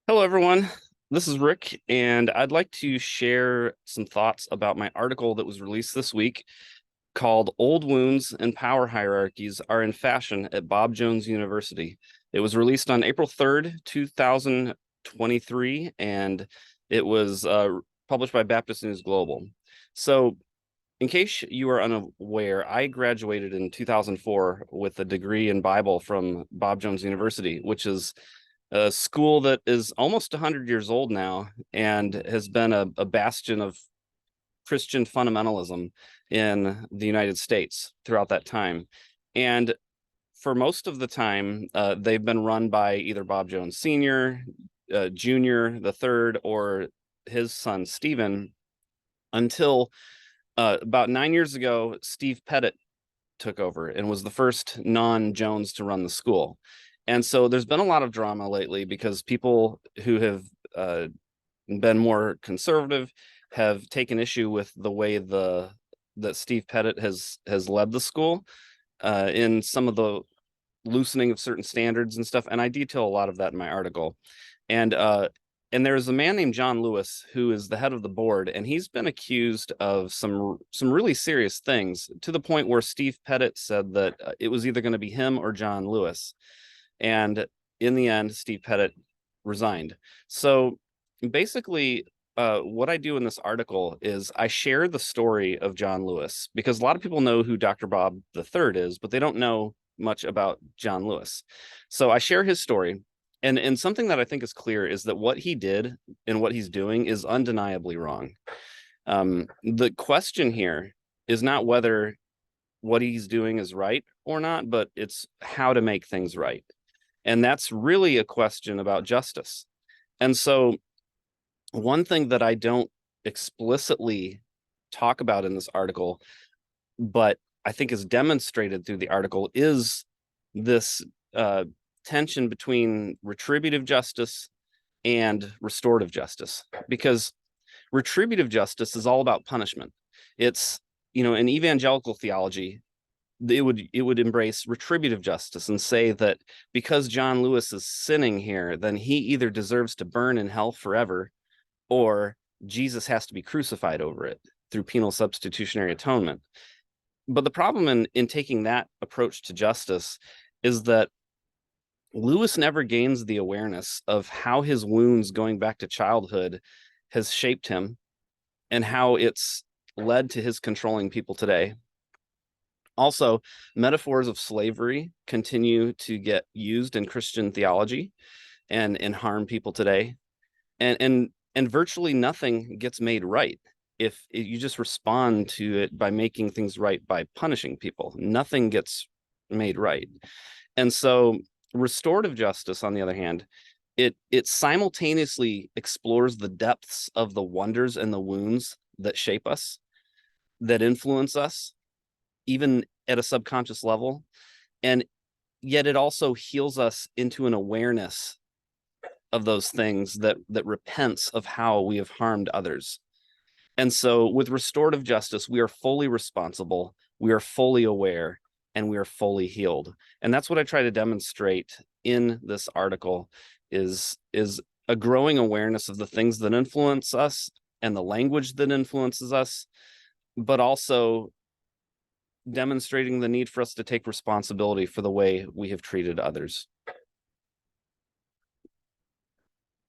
Hello, everyone. This is Rick, and I'd like to share some thoughts about my article that was released this week called Old Wounds and Power Hierarchies Are in Fashion at Bob Jones University. It was released on April 3rd, 2023, and it was published by Baptist News Global. So, in case you are unaware, I graduated in 2004 with a degree in Bible from Bob Jones University, which is a school that is almost 100 years old now and has been a bastion of Christian fundamentalism in the United States throughout that time. And for most of the time, they've been run by either Bob Jones Sr., Jr., the third, or his son, Stephen, until about 9 years ago, Steve Pettit took over and was the first non-Jones to run the school. And so there's been a lot of drama lately because people who have been more conservative have taken issue with the way that Steve Pettit has led the school in some of the loosening of certain standards and stuff. And I detail a lot of that in my article. And there's a man named John Lewis who is the head of the board, and he's been accused of some really serious things, to the point where Steve Pettit said that it was either going to be him or John Lewis. And in the end, Steve Pettit resigned. So basically, what I do in this article is I share the story of John Lewis, because a lot of people know who Dr. Bob III is, but they don't know much about John Lewis. So I share his story. And something that I think is clear is that what he did and what he's doing is undeniably wrong. The question here is not whether what he's doing is right or not, but it's how to make things right. And that's really a question about justice. And so one thing that I don't explicitly talk about in this article, but I think is demonstrated through the article, is this tension between retributive justice and restorative justice. Because retributive justice is all about punishment. It's, in evangelical theology, it would embrace retributive justice and say that because John Lewis is sinning here, then he either deserves to burn in hell forever, or Jesus has to be crucified over it through penal substitutionary atonement. But the problem in taking that approach to justice is that Lewis never gains the awareness of how his wounds going back to childhood has shaped him and how it's led to his controlling people today. Also, metaphors of slavery continue to get used in Christian theology and harm people today. And virtually nothing gets made right if you just respond to it by making things right by punishing people. Nothing gets made right. And so restorative justice, on the other hand, it simultaneously explores the depths of the wonders and the wounds that shape us, that influence us, even at a subconscious level. And yet it also heals us into an awareness of those things that repents of how we have harmed others. And so with restorative justice, we are fully responsible, we are fully aware, and we are fully healed. And that's what I try to demonstrate in this article is a growing awareness of the things that influence us and the language that influences us, but also demonstrating the need for us to take responsibility for the way we have treated others.